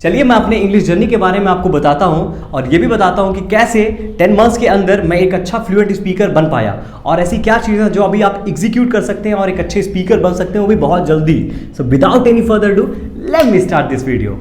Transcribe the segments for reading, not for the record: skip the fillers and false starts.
चलिए मैं अपने इंग्लिश जर्नी के बारे में आपको बताता हूं और ये भी बताता हूं कि कैसे 10 मंथ्स के अंदर मैं एक अच्छा फ्लुएंट स्पीकर बन पाया और ऐसी क्या चीज़ें जो अभी आप एग्जीक्यूट कर सकते हैं और एक अच्छे स्पीकर बन सकते हैं वो भी बहुत जल्दी। So without any further do let me start this video.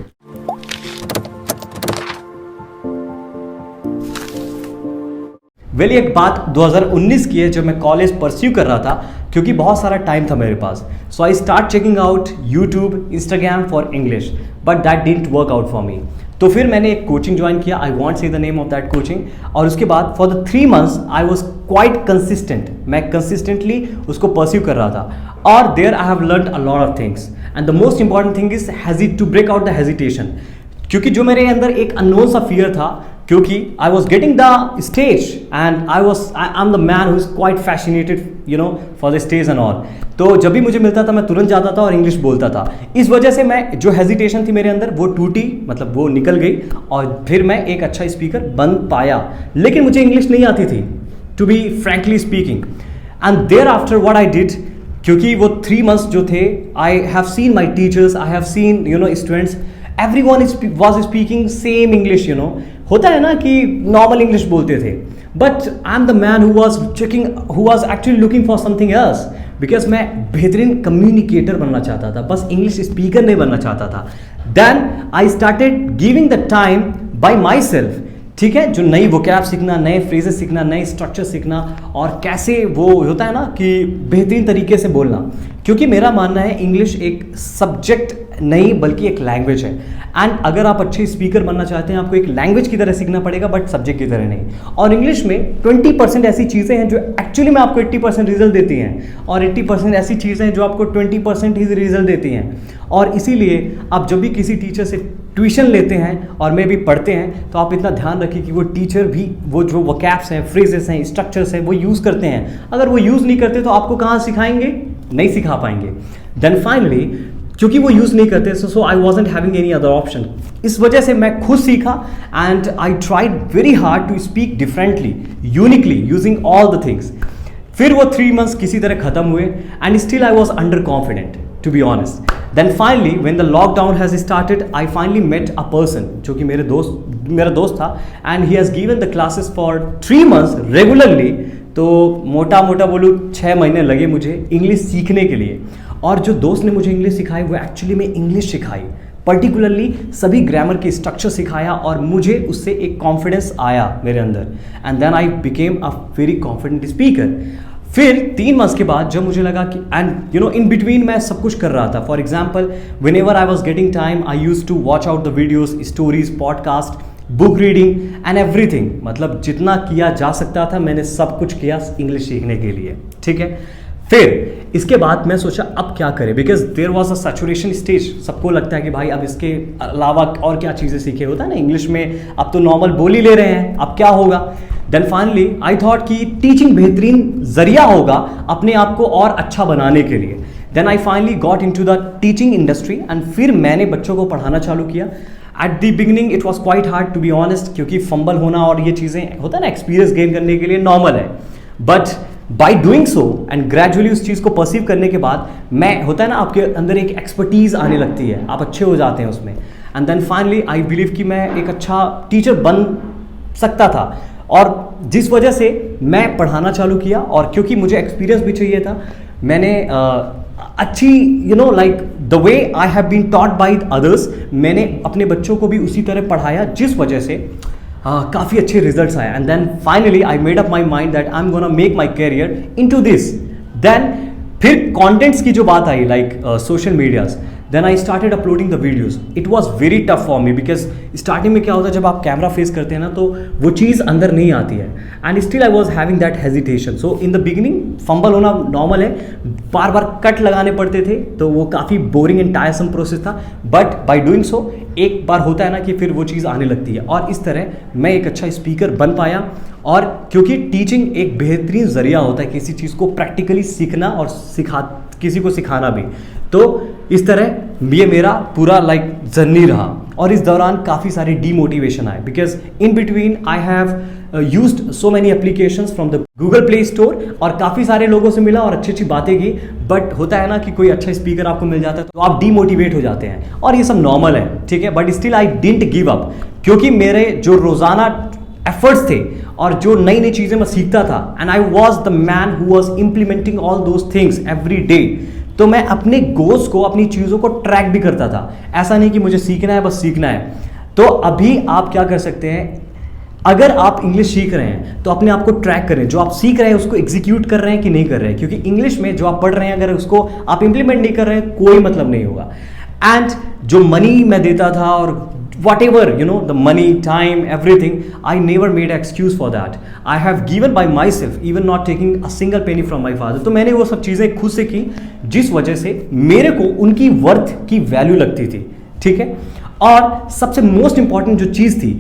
एक बात 2019 की है जब मैं कॉलेज परस्यू कर रहा था क्योंकि बहुत सारा टाइम था मेरे पास। So I start checking out YouTube Instagram for English but that didn't work out for me. तो फिर मैंने एक कोचिंग ज्वाइन किया, I want say the name of that coaching, और उसके बाद for the 3 months I was quite consistent. मैं consistently उसको परस्यू कर रहा था और there I have learn a lot of things and the most important thing is to break out the hesitation. क्योंकि जो मेरे अंदर एक अननोन सा फियर था, क्योंकि आई was getting the stage and I am the man who is quite fascinated for the stage and all. तो जब भी मुझे मिलता था मैं तुरंत जाता था और इंग्लिश बोलता था। इस वजह से मैं जो हेजिटेशन थी मेरे अंदर वो टूटी, मतलब वो निकल गई और फिर मैं एक अच्छा स्पीकर बन पाया। लेकिन मुझे इंग्लिश नहीं आती थी, to be frankly speaking. And thereafter what I did, क्योंकि वो 3 मंथ्स जो थे, I have seen my teachers, I have seen students, everyone was speaking same English, होता है ना कि नॉर्मल इंग्लिश बोलते थे, but I am the man who was actually looking for something else, because मैं बेहतरीन कम्युनिकेटर बनना चाहता था, बस इंग्लिश स्पीकर नहीं बनना चाहता था। Then I started giving the time by myself, ठीक है, जो नई वोकैब सीखना, नए फ्रेजेस सीखना, नए स्ट्रक्चर सीखना और कैसे वो होता है ना कि बेहतरीन तरीके से बोलना। क्योंकि मेरा मानना है इंग्लिश एक सब्जेक्ट नहीं बल्कि एक लैंग्वेज है एंड अगर आप अच्छे स्पीकर बनना चाहते हैं आपको एक लैंग्वेज की तरह सीखना पड़ेगा बट सब्जेक्ट की तरह नहीं। और इंग्लिश में 20% ऐसी चीज़ें हैं जो एक्चुअली में आपको 80% रिजल्ट देती हैं और 80% ऐसी चीज़ें हैं जो आपको 20% ही रिजल्ट देती हैं। और इसीलिए आप जब भी किसी टीचर से ट्यूशन लेते हैं और में भी पढ़ते हैं तो आप इतना ध्यान रखिए कि वो टीचर भी वो जो वोकैब्स हैं, फ्रेजेस हैं, स्ट्रक्चर्स हैं वो यूज़ करते हैं। अगर वो यूज़ नहीं करते तो आपको कहाँ सिखाएंगे, नहीं सिखा पाएंगे। देन फाइनली क्योंकि वो यूज़ नहीं करते so I wasn't having any other option. इस वजह से मैं खुद सीखा and I tried very hard to speak differently, uniquely, using all the things. फिर वो 3 मंथ्स किसी तरह खत्म हुए and still I was under confident, to be honest. Then finally when the lockdown has started I finally met a person जो कि मेरा दोस्त था and he has given the classes for 3 months regularly. तो मोटा बोलूँ 6 महीने लगे मुझे इंग्लिश सीखने के लिए। और जो दोस्त ने मुझे इंग्लिश सिखाई वो एक्चुअली में इंग्लिश सिखाई, पर्टिकुलरली सभी ग्रामर के स्ट्रक्चर सिखाया और मुझे उससे एक कॉन्फिडेंस आया मेरे अंदर and then I became a very confident speaker. फिर 3 मंथ्स के बाद जब मुझे लगा कि एंड इन बिटवीन मैं सब कुछ कर रहा था। For example whenever I was getting time I use to watch out the videos, stories, podcast, book reading and everything. मतलब जितना किया जा सकता था मैंने सब कुछ किया इंग्लिश सीखने के लिए, ठीक है। फिर इसके बाद मैं सोचा अब क्या करें, because there was a saturation stage. सबको लगता है कि भाई अब इसके अलावा और क्या चीज़ें सीखे, होता है ना इंग्लिश में, अब तो नॉर्मल बोल ही ले रहे हैं, अब क्या होगा। देन फाइनली आई थॉट कि टीचिंग बेहतरीन जरिया होगा अपने आप को और अच्छा बनाने के लिए। Then I finally got into the teaching industry एंड फिर मैंने बच्चों को पढ़ाना चालू किया। At the beginning it was quite hard to be honest, क्योंकि फंबल होना और ये चीज़ें होता है ना, एक्सपीरियंस गेन करने के लिए नॉर्मल है। But by doing so and gradually उस चीज़ को परसीव करने के बाद मैं, होता है ना, आपके अंदर एक एक्सपर्टीज़ आने लगती है, आप अच्छे हो जाते हैं उसमें। And then finally I believe कि मैं एक अच्छा टीचर बन सकता था और जिस वजह से मैं पढ़ाना चालू किया। और क्योंकि मुझे एक्सपीरियंस भी चाहिए था, मैंने अच्छी like the way I have been taught by others, मैंने अपने बच्चों को भी उसी तरह पढ़ाया, जिस वजह से काफ़ी अच्छे रिजल्ट्स आए। And then finally I made up my mind that I am gonna make my career into this. Then फिर कॉन्टेंट्स की जो बात आई, like social medias, then I started uploading the videos. It was very tough for me because starting में क्या होता है जब आप कैमरा फेस करते हैं ना तो वो चीज़ अंदर नहीं आती है and still I was having that hesitation. So in the beginning fumble होना नॉर्मल है, बार बार कट लगाने पड़ते थे तो वो काफ़ी बोरिंग एंड टायरसम प्रोसेस था। बट बाई डूइंग सो एक बार होता है ना कि फिर वो चीज़ आने लगती है और इस तरह मैं एक अच्छा स्पीकर बन पाया। और क्योंकि टीचिंग एक बेहतरीन जरिया होता है किसी चीज़ को प्रैक्टिकली सीखना और किसी को सिखाना भी, तो इस तरह ये मेरा पूरा लाइक जर्नी रहा। और इस दौरान काफ़ी सारे डीमोटिवेशन आए, because in between I have used so many applications from the Google play store और काफ़ी सारे लोगों से मिला और अच्छी अच्छी बातें की, बट होता है ना कि कोई अच्छा स्पीकर आपको मिल जाता है तो आप डीमोटिवेट हो जाते हैं, और ये सब नॉर्मल है, ठीक है। But still I didn't give up, क्योंकि मेरे जो रोज़ाना एफर्ट्स थे और जो नई नई चीज़ें मैं सीखता था, and I was the man who was implementing all those things every day, तो मैं अपने गोल्स को, अपनी चीज़ों को ट्रैक भी करता था। ऐसा नहीं कि मुझे सीखना है बस सीखना है। तो अभी आप क्या कर सकते हैं, अगर आप इंग्लिश सीख रहे हैं तो अपने आप को ट्रैक करें, जो आप सीख रहे हैं उसको एग्जीक्यूट कर रहे हैं कि नहीं कर रहे हैं, क्योंकि इंग्लिश में जो आप पढ़ रहे हैं अगर उसको आप इंप्लीमेंट नहीं कर रहे हैं कोई मतलब नहीं होगा। एंड जो मनी मैं देता था और whatever, you know, the money, time, everything, I never made an excuse for that. I have given by myself, even not taking a single penny from my father. तो मैंने वो सब चीज़ें खुद से की जिस वजह से मेरे को उनकी वर्थ की वैल्यू लगती थी, ठीक है। और सबसे मोस्ट इंपॉर्टेंट जो चीज़ थी,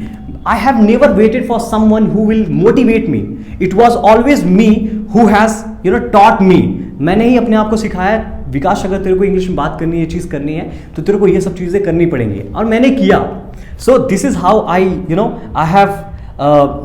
I have never waited for someone who will motivate me. It was always me who has, you know, taught me. मैंने ही अपने आप को सिखाया, विकास अगर तेरे को इंग्लिश में बात करनी है, ये चीज़ करनी है तो तेरे को ये सब चीज़ें करनी पड़ेंगी, और मैंने किया। So this is how I, you know, I have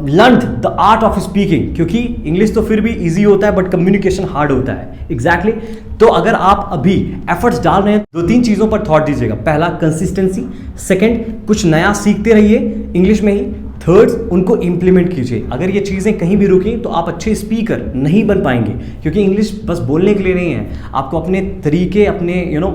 learned the art of speaking, क्योंकि इंग्लिश तो फिर भी ईजी होता है बट कम्युनिकेशन हार्ड होता है। एग्जैक्टली तो अगर आप अभी एफर्ट्स डाल रहे हैं, 2-3 चीज़ों पर थॉट दीजिएगा। पहला, कंसिस्टेंसी। सेकंड, कुछ नया सीखते रहिए इंग्लिश में ही। थर्ड, उनको इम्प्लीमेंट कीजिए। अगर ये चीज़ें कहीं भी रुकी तो आप अच्छे स्पीकर नहीं बन पाएंगे, क्योंकि इंग्लिश बस बोलने के लिए नहीं है, आपको अपने तरीके, अपने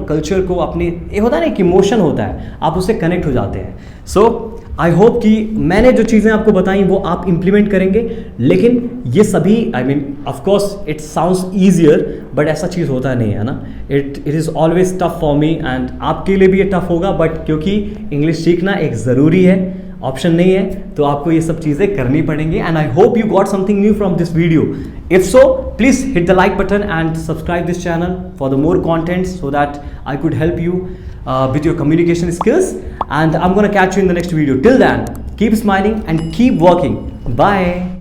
कल्चर को, अपने ये होता है ना, एक इमोशन होता है, आप उससे कनेक्ट हो जाते हैं। सो आई होप कि मैंने जो चीज़ें आपको बताई वो आप इम्प्लीमेंट करेंगे। लेकिन ये सभी, I mean of course it sounds easier, but ऐसा चीज़ होता नहीं है ना। It is always tough for me, and आपके लिए भी ये टफ होगा, बट क्योंकि इंग्लिश सीखना एक ज़रूरी है, ऑप्शन नहीं है, तो आपको ये सब चीज़ें करनी पड़ेंगी। And I hope you got something new from this video. If so, please hit the like button and subscribe this channel for the more content so that I could help you with your communication skills, and I'm gonna catch you in the next video. Till then, keep smiling and keep working. Bye.